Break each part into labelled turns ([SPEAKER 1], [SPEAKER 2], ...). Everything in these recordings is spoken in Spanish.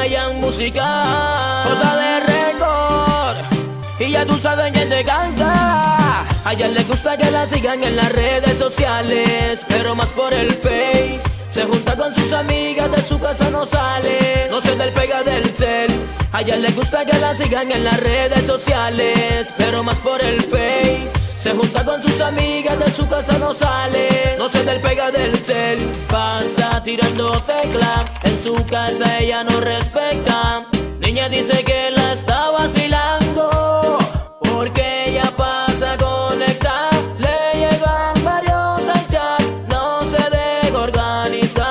[SPEAKER 1] Brian Musical, J de Record, y ya tú sabes quién te canta. A ella le gusta que la sigan en las redes sociales, pero más por el Face. Se junta con sus amigas, de su casa no sale, no se despega del cel. A ella le gusta que la sigan en las redes sociales, pero más por el Face. Se junta con sus amigas, de su casa no sale, no se despega del cel. Pasa tirando tecla, en su casa ella no respeta. Niña dice que la está vacilando, porque ella pasa conectada. Le llegan varios al chat, no se deja organizar.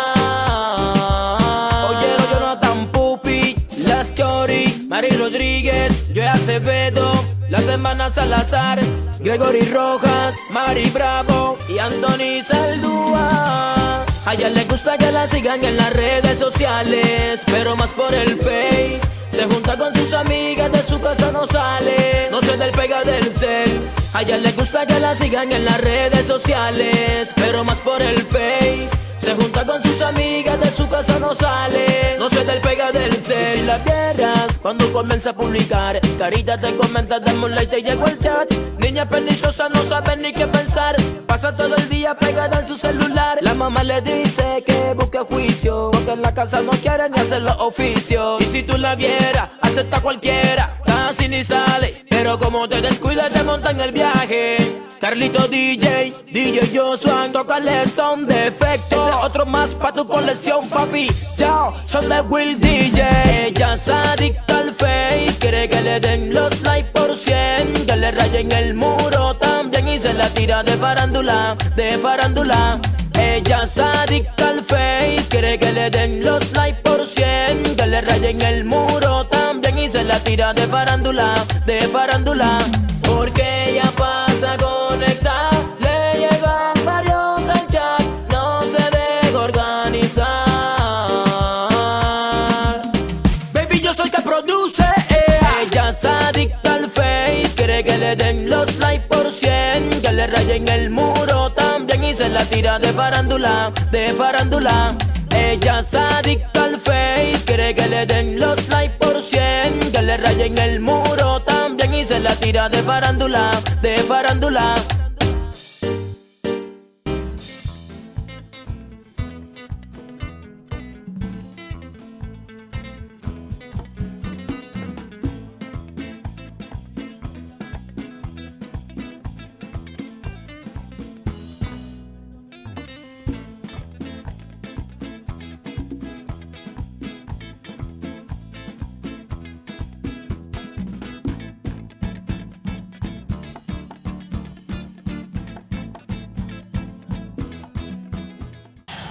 [SPEAKER 1] Oyeron Jonathan Pupi, Las Chori, Mari Rodríguez, Joey Acevedo, La Semana Salazar, Gregory Rojas, Mari Bravo y Anthony Saldúa. A ella le gusta que la sigan en las redes sociales, pero más por el Face. Se junta con sus amigas, de su casa no sale, no se despega del cel. A ella le gusta que la sigan en las redes sociales, pero más por el Face. Se junta con sus amigas, de su casa no sale, no se despega del cel. Y si la vieras cuando comienza a publicar, carita te comenta, dame un like, te llegó el chat. Niña perniciosa, no sabe ni qué pensar, pasa todo el día pegada en su celular. La mamá le dice que busque juicio, porque en la casa no quiere ni hacer los oficios. Y si tú la vieras, acepta cualquiera, casi ni sale, pero como te descuidas te monta en el viaje. Carlito DJ, DJ Joshua, tócale son de efecto. Otro más pa' tu colección, papi. Chao, son de Will DJ. Ella se adicta al Face, quiere que le den los likes por 100, que le rayen el muro también y se la tira de farándula, de farándula. Ella se adicta al Face, quiere que le den los likes por 100, que le rayen el muro también y se la tira de farándula, de farándula. Porque ella pasa conectada, le llegan varios al chat, no se deja organizar. Baby, yo soy el que produce, ella se adicta al Face, quiere que le den los likes por 100, que le rayen el muro también y se la tira de farándula, de farándula. Ella se adicta al Face, quiere que le den los likes por 100, que le rayen el muro también y se la tira de farándula, de farándula.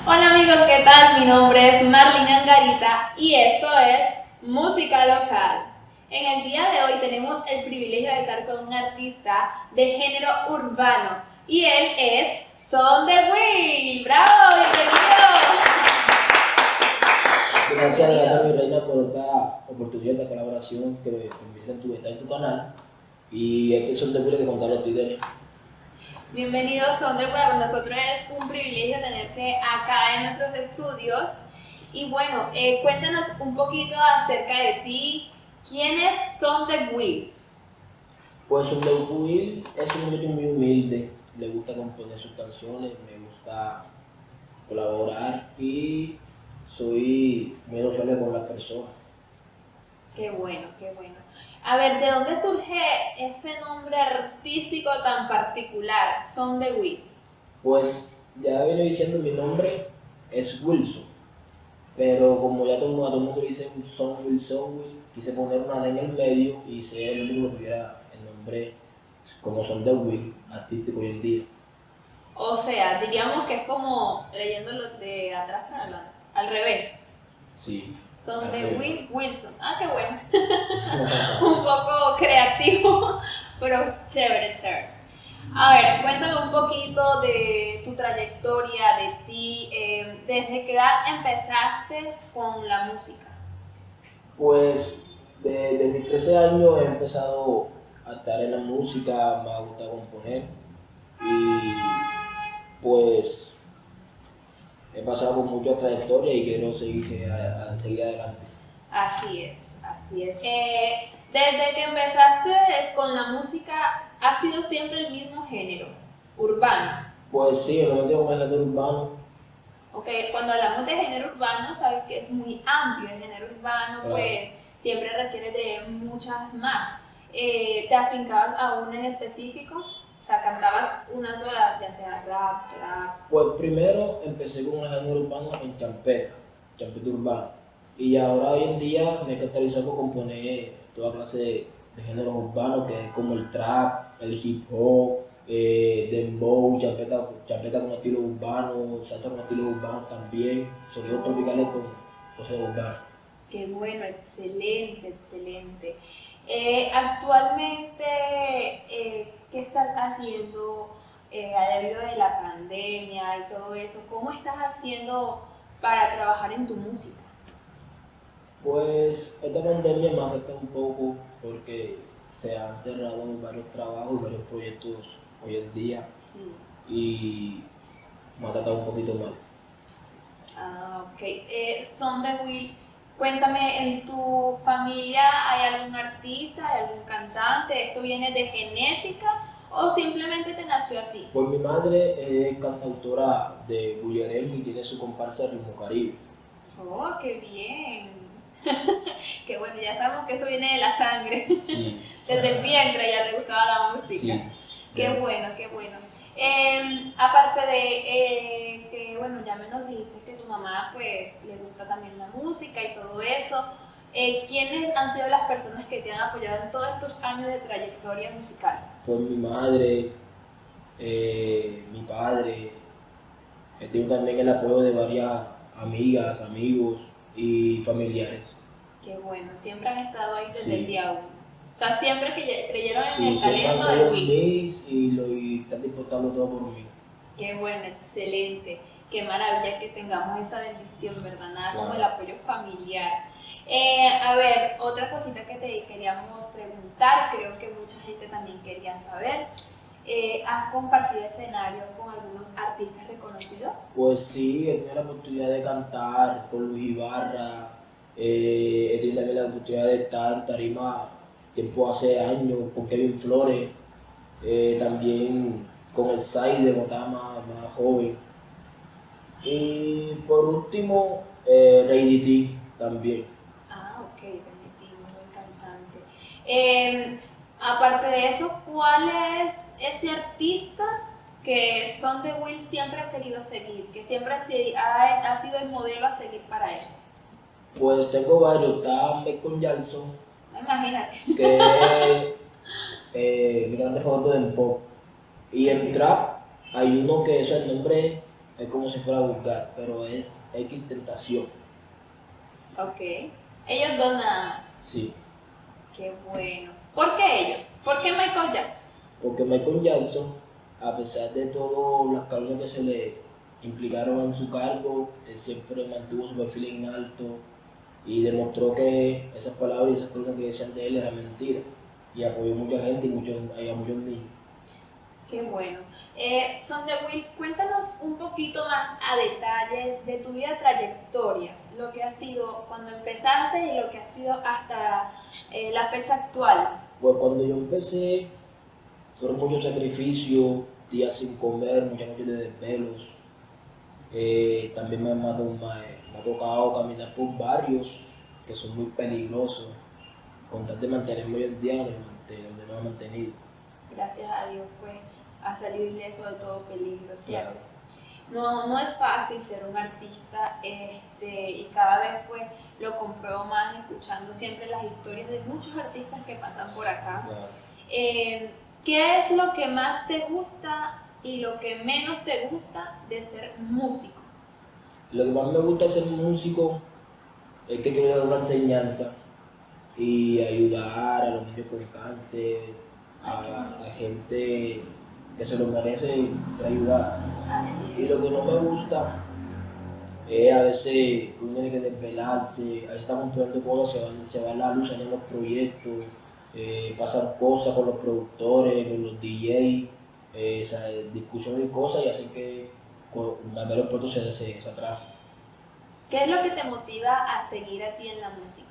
[SPEAKER 2] Hola amigos, ¿qué tal? Mi nombre es Marlene Angarita y esto es Música Local. En el día de hoy tenemos el privilegio de estar con un artista de género urbano y él es Son de Will. ¡Bravo! ¡Bienvenido!
[SPEAKER 3] Gracias mi reina por esta oportunidad de colaboración que me está en tu canal. Y este Son de Will de Gonzalo Tidere.
[SPEAKER 2] Bienvenido, Sondre. Para nosotros es un privilegio tenerte acá en nuestros estudios. Y bueno, cuéntanos un poquito acerca de ti. ¿Quiénes son de Will?
[SPEAKER 3] Pues Son de Will es un muchacho muy humilde, le gusta componer sus canciones, me gusta colaborar y soy muy sociable con las personas.
[SPEAKER 2] Qué bueno, qué bueno. A ver, ¿de dónde surge ese nombre artístico tan particular, Son de Will?
[SPEAKER 3] Pues ya viene diciendo mi nombre es Wilson, pero como ya todo el mundo dice Son Will, quise poner una D en el medio y ser el único que tuviera el nombre como Son de Will, artístico hoy en día.
[SPEAKER 2] O sea, diríamos que es como leyéndolo de atrás para adelante, al revés.
[SPEAKER 3] Sí.
[SPEAKER 2] Son de Will Wilson. Ah, qué bueno. Un poco creativo, pero chévere, chévere. A ver, cuéntame un poquito de tu trayectoria, de ti. ¿Desde qué edad empezaste con la música?
[SPEAKER 3] Pues desde mis 13 años he empezado a estar en la música, me ha gustado componer y pues he pasado por mucha trayectoria y quiero seguir adelante.
[SPEAKER 2] Así es, así es. Desde que empezaste con la música, ¿ha sido siempre el mismo género, urbano?
[SPEAKER 3] Pues sí, yo me metí con el género urbano.
[SPEAKER 2] Ok, cuando hablamos de género urbano, sabes que es muy amplio. El género urbano,
[SPEAKER 3] Claro.
[SPEAKER 2] pues, siempre requiere de muchas más. ¿Te afincabas a una en específico? O sea, cantabas una sola, ya sea rap, trap.
[SPEAKER 3] Pues primero empecé con el género urbano en champeta urbana. Y ahora hoy en día me he catalizado por componer toda clase de géneros urbanos, que es como el trap, el hip hop, dembow, champeta con estilo urbano, salsa con estilo urbano también, sonidos tropicales con cosas urbanas.
[SPEAKER 2] Qué bueno, excelente, excelente. Actualmente, ¿qué estás haciendo debido de la pandemia y todo eso? ¿Cómo estás haciendo para trabajar en tu música?
[SPEAKER 3] Pues esta pandemia me afecta un poco porque se han cerrado varios trabajos, varios proyectos hoy en día
[SPEAKER 2] Sí.
[SPEAKER 3] y me ha tratado un poquito mal.
[SPEAKER 2] Ah, ok. Son de Will, cuéntame, ¿en tu familia hay algún artista, hay algún cantante? ¿Esto viene de genética o simplemente te nació a ti?
[SPEAKER 3] Pues mi madre es cantautora de bullerengue y tiene su comparsa Ritmo Caribe.
[SPEAKER 2] Oh, qué bien. Qué bueno, ya sabemos que eso viene de la sangre.
[SPEAKER 3] Sí.
[SPEAKER 2] Desde el vientre ya te gustaba la música.
[SPEAKER 3] Sí.
[SPEAKER 2] Qué bueno, qué bueno. Aparte de que, bueno, ya me nos dijiste que tu mamá pues le gusta también la música y todo eso, ¿quiénes han sido las personas que te han apoyado en todos estos años de trayectoria musical?
[SPEAKER 3] Pues mi madre, mi padre, he tenido también el apoyo de varias amigas, amigos y familiares.
[SPEAKER 2] Qué bueno, siempre han estado ahí desde
[SPEAKER 3] Sí.
[SPEAKER 2] el día uno. O sea, siempre que creyeron en
[SPEAKER 3] Sí,
[SPEAKER 2] el
[SPEAKER 3] siempre han
[SPEAKER 2] talento de
[SPEAKER 3] creído en
[SPEAKER 2] Wilson.
[SPEAKER 3] mí y están dispuestos a darlo todo por mí.
[SPEAKER 2] Qué bueno, excelente. Qué maravilla que tengamos esa bendición, ¿verdad? Nada como
[SPEAKER 3] Claro.
[SPEAKER 2] el apoyo familiar. A ver, otra cosita que te queríamos preguntar, creo que mucha gente también quería saber. ¿Has compartido escenario con algunos artistas reconocidos?
[SPEAKER 3] Pues sí, he tenido la oportunidad de cantar con Luis Ibarra, he tenido también la oportunidad de estar en tarima tiempo hace años con Kevin Flores, también con el Sai de Botama, más joven. Y por último, Rey DT también.
[SPEAKER 2] Ah, ok, permitido, muy buen cantante. Aparte de eso, ¿cuál es ese artista que Son de Will siempre ha querido seguir, que siempre ha sido el modelo a seguir para él?
[SPEAKER 3] Pues tengo varios, está Michael Jackson,
[SPEAKER 2] Imagínate.
[SPEAKER 3] que es mi grande favorito del pop. Y en trap hay uno que eso, el nombre es como si fuera vulgar, pero es X Tentación.
[SPEAKER 2] Ok. Ellos dos nada más.
[SPEAKER 3] Sí,
[SPEAKER 2] Qué bueno. ¿Por qué ellos? ¿Por qué Michael Jackson?
[SPEAKER 3] porque Michael Jackson, a pesar de todas las calumnias que se le implicaron en su cargo, él siempre mantuvo su perfil en alto y demostró que esas palabras y esas cosas que decían de él eran mentiras. Y apoyó a mucha gente y a muchos niños.
[SPEAKER 2] Qué bueno. Son de Will, cuéntanos un poquito más a detalle de tu vida trayectoria, lo que ha sido cuando empezaste y lo que ha sido hasta la fecha actual.
[SPEAKER 3] Pues cuando yo empecé, fueron muchos sacrificios, días sin comer, muchas noches de desvelos. También me ha tocado caminar por barrios que son muy peligrosos, con tal de mantenerme hoy en día donde me ha mantenido.
[SPEAKER 2] Gracias a Dios, pues, ha salido ileso de todo peligro, ¿cierto?
[SPEAKER 3] Claro.
[SPEAKER 2] No es fácil ser un artista y cada vez pues lo compruebo más escuchando siempre las historias de muchos artistas que pasan por acá.
[SPEAKER 3] Claro.
[SPEAKER 2] ¿Qué es lo que más te gusta y lo que menos te gusta de ser músico?
[SPEAKER 3] Lo que más me gusta de ser músico es que quiero dar una enseñanza y ayudar a los niños con cáncer, a la gente que se lo merece ser ayudada.
[SPEAKER 2] Así
[SPEAKER 3] Y
[SPEAKER 2] es.
[SPEAKER 3] lo que no me gusta es a veces uno tiene que desvelarse, a veces estamos poniendo cosas, se va la luz en los proyectos, pasan cosas con los productores, con los DJs, discusiones y cosas y hacen que los proyectos se atrasen.
[SPEAKER 2] ¿Qué es lo que te motiva a seguir a ti en la música?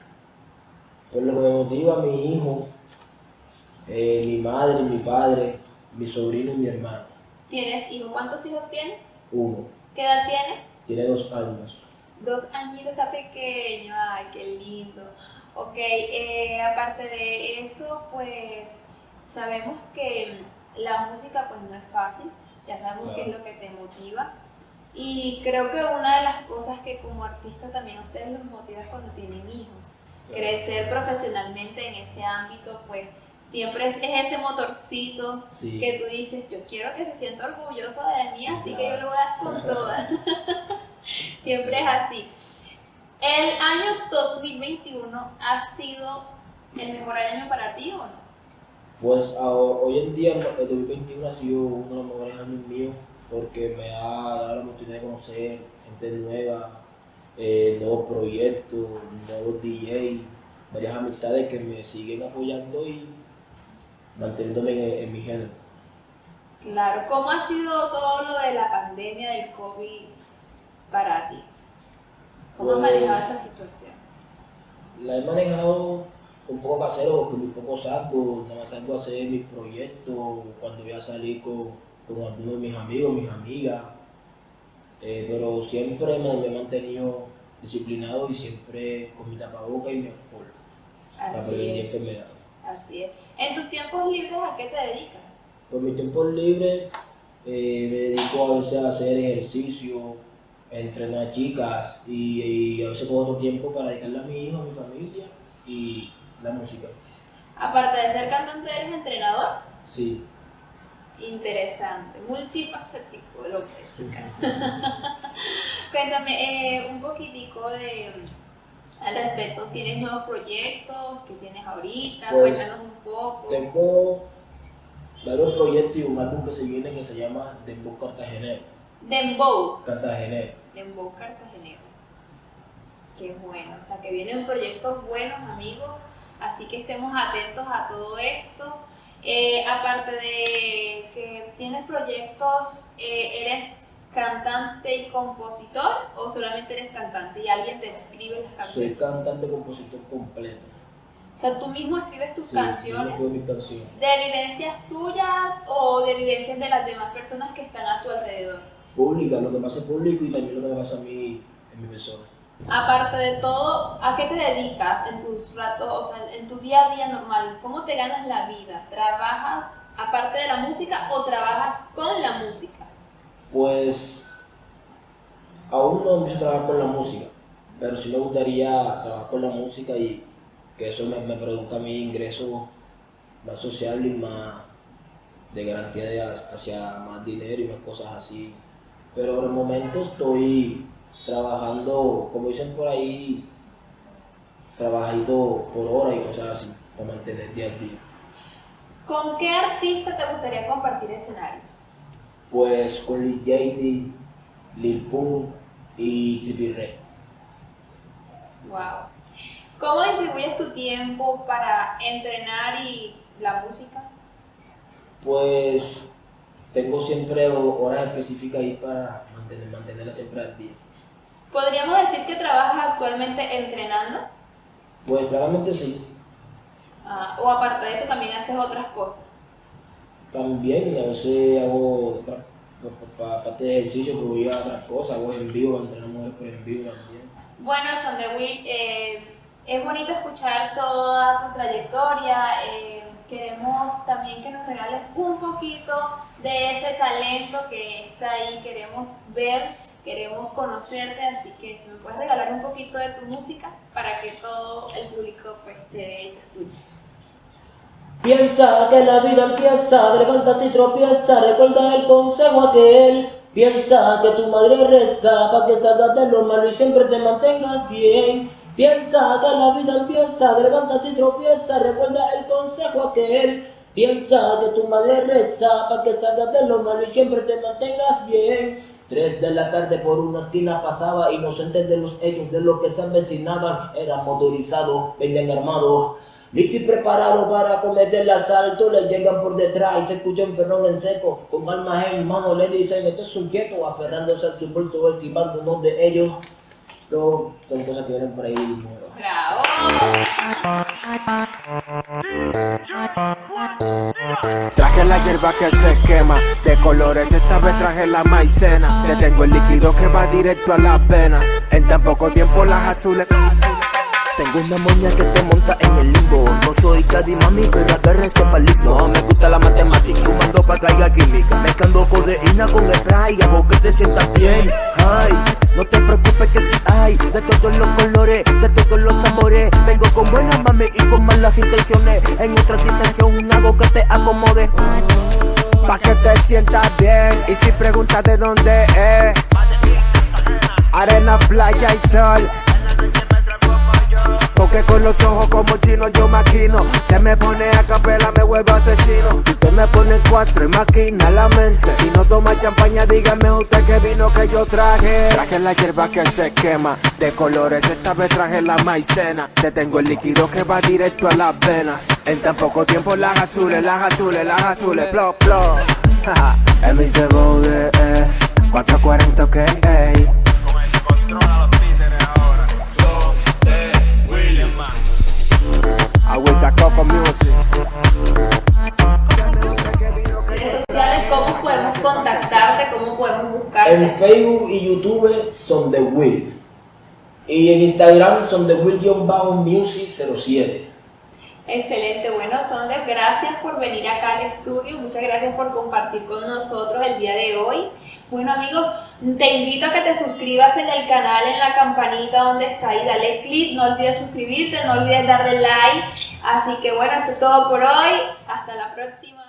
[SPEAKER 3] Por lo que me motiva mi hijo, mi madre, mi padre, mi sobrino y mi hermano.
[SPEAKER 2] ¿Tienes hijos? ¿Cuántos hijos tienes?
[SPEAKER 3] Uno,
[SPEAKER 2] ¿Qué edad tienes?
[SPEAKER 3] tiene 2 años.
[SPEAKER 2] 2 añitos, está pequeño, ay, qué lindo. Ok, aparte de eso, pues sabemos que la música pues no es fácil, ya sabemos qué es lo que te motiva. Y creo que una de las cosas que como artista también a ustedes los motiva es cuando tienen hijos. Crecer profesionalmente en ese ámbito, pues siempre es ese motorcito
[SPEAKER 3] Sí.
[SPEAKER 2] que tú dices, yo quiero que se sienta orgulloso de mí,
[SPEAKER 3] Sí,
[SPEAKER 2] así que
[SPEAKER 3] claro.
[SPEAKER 2] yo lo voy a dar con todas. Siempre es
[SPEAKER 3] Así.
[SPEAKER 2] así. ¿El año 2021 ha sido el mejor año para ti o no?
[SPEAKER 3] Pues hoy en día el 2021 ha sido uno de los mejores años míos porque me ha dado la oportunidad de conocer gente nueva, nuevos proyectos, nuevos DJ, varias amistades que me siguen apoyando y manteniéndome en mi género.
[SPEAKER 2] Claro, ¿cómo ha sido todo lo de la pandemia del COVID para ti? ¿Cómo has
[SPEAKER 3] Pues,
[SPEAKER 2] manejado esa situación?
[SPEAKER 3] La he manejado un poco casero porque muy poco salgo, nada más salgo a hacer mis proyectos, cuando voy a salir con algunos de mis amigos, mis amigas, pero siempre me he mantenido disciplinado y siempre con mi tapabocas y mi alcohol para
[SPEAKER 2] Así
[SPEAKER 3] prevenir
[SPEAKER 2] es,
[SPEAKER 3] enfermedades.
[SPEAKER 2] así es. ¿En tus tiempos libres a qué te dedicas?
[SPEAKER 3] Por mi tiempo libre me dedico a veces a hacer ejercicio, a entrenar chicas y a veces cojo otro tiempo para dedicarle a mi hijo, a mi familia y la música.
[SPEAKER 2] Aparte de ser cantante, ¿eres entrenador?
[SPEAKER 3] Sí.
[SPEAKER 2] Interesante, multifacético el hombre, chica. Cuéntame un poquitico al respecto. ¿Tienes nuevos proyectos? ¿Qué tienes ahorita?
[SPEAKER 3] Pues,
[SPEAKER 2] Cuéntanos un poco.
[SPEAKER 3] Tengo varios proyectos y un álbum que se viene que se llama Dembow Cartagenero.
[SPEAKER 2] Dembow.
[SPEAKER 3] Cartagenero.
[SPEAKER 2] Dembow Cartagenero. Qué bueno, o sea que vienen proyectos buenos, amigos, así que estemos atentos a todo esto. Aparte de que tienes proyectos, ¿eres cantante y compositor o solamente eres cantante y alguien te escribe las
[SPEAKER 3] Soy
[SPEAKER 2] canciones?
[SPEAKER 3] cantante compositor completo.
[SPEAKER 2] O sea, tú mismo escribes tus
[SPEAKER 3] Sí,
[SPEAKER 2] canciones
[SPEAKER 3] yo mis canciones.
[SPEAKER 2] de vivencias tuyas o de vivencias de las demás personas que están a tu alrededor.
[SPEAKER 3] Pública, lo que pasa es público y también lo que me pasa a mí en mi persona.
[SPEAKER 2] Aparte de todo, ¿a qué te dedicas en tus ratos, o sea, en tu día a día normal? ¿Cómo te ganas la vida? ¿Trabajas aparte de la música o trabajas con la música?
[SPEAKER 3] Pues aún no empiezo a trabajar con la música, pero sí me gustaría trabajar con la música y que eso me produzca mi ingreso más social y más de garantía hacia más dinero y más cosas así. Pero por el momento estoy trabajando, como dicen por ahí, trabajito por hora y cosas así, para mantener día a día.
[SPEAKER 2] ¿Con qué artista te gustaría compartir escenario?
[SPEAKER 3] Pues con Lil Yachty, Lil Pump y Trippie Redd.
[SPEAKER 2] Wow. ¿Cómo distribuyes tu tiempo para entrenar y la música?
[SPEAKER 3] Pues tengo siempre horas específicas ahí para mantenerla siempre al día.
[SPEAKER 2] ¿Podríamos decir que trabajas actualmente entrenando?
[SPEAKER 3] Pues claramente sí.
[SPEAKER 2] O aparte de eso también haces otras cosas.
[SPEAKER 3] También a veces hago parte de ejercicio que voy a otras cosas, hago en vivo, entrenamos por en vivo también.
[SPEAKER 2] Bueno, Sondewi, es bonito escuchar toda tu trayectoria. Queremos también que nos regales un poquito de ese talento que está ahí. Queremos ver, queremos conocerte, así que si me puedes regalar un poquito de tu música para que todo el público pues, te vea y te escuche.
[SPEAKER 3] Piensa que la vida empieza, te levantas y tropieza, recuerda el consejo aquel. Piensa que tu madre reza para que salgas de lo malo y siempre te mantengas bien. Piensa que la vida empieza, te levantas y tropieza, recuerda el consejo aquel. Piensa que tu madre reza para que salgas de lo malo y siempre te mantengas bien. 3 de la tarde por una esquina pasaba, inocentes de los hechos de lo que se avecinaban. Eran motorizados, venían armados, listo y preparado para cometer el asalto. Le llegan por detrás y se escucha un ferrón en seco. Con armas en mano le dicen, este es un quieto, aferrándose a su bolso, esquivándonos de ellos. Todo son cosas que vienen por ahí nuevas.
[SPEAKER 2] ¡Bravo!
[SPEAKER 4] Traje la hierba que se quema, de colores esta vez traje la maicena. Te tengo el líquido que va directo a las venas, en tan poco tiempo las azules.
[SPEAKER 5] Tengo una moña que te monta en el limbo. No soy daddy mami, pero agarra este palismo. No me gusta la matemática, sumando pa' que haya química. Mezclando codeína con spray, hago que te sientas bien. Ay, no te preocupes que si hay de todos los colores, de todos los sabores. Vengo con buenas mami y con malas intenciones. En otra dimensión hago que te acomode,
[SPEAKER 4] Pa' que te sientas bien, y si preguntas de dónde es, arena, playa y sol. Porque con los ojos como chino yo maquino. Se me pone a capela, me vuelvo asesino. Si usted me pone 4 y maquina la mente. Si no toma champaña, dígame usted qué vino que yo traje. Traje la hierba que se quema, de colores esta vez traje la maicena. Te tengo el líquido que va directo a las venas, en tan poco tiempo las azules, plop, plop. En mis de bode, 440 ok, ey. Agüita Coco Music.
[SPEAKER 2] Redes sociales, ¿cómo podemos contactarte? ¿Cómo podemos buscarte?
[SPEAKER 3] En Facebook y YouTube son The Will. Y en Instagram son The Will-Music07.
[SPEAKER 2] Excelente, bueno, Sonder, gracias por venir acá al estudio, muchas gracias por compartir con nosotros el día de hoy. Bueno amigos, te invito a que te suscribas en el canal, en la campanita donde está ahí, dale click, no olvides suscribirte, no olvides darle like. Así que bueno, esto es todo por hoy, hasta la próxima.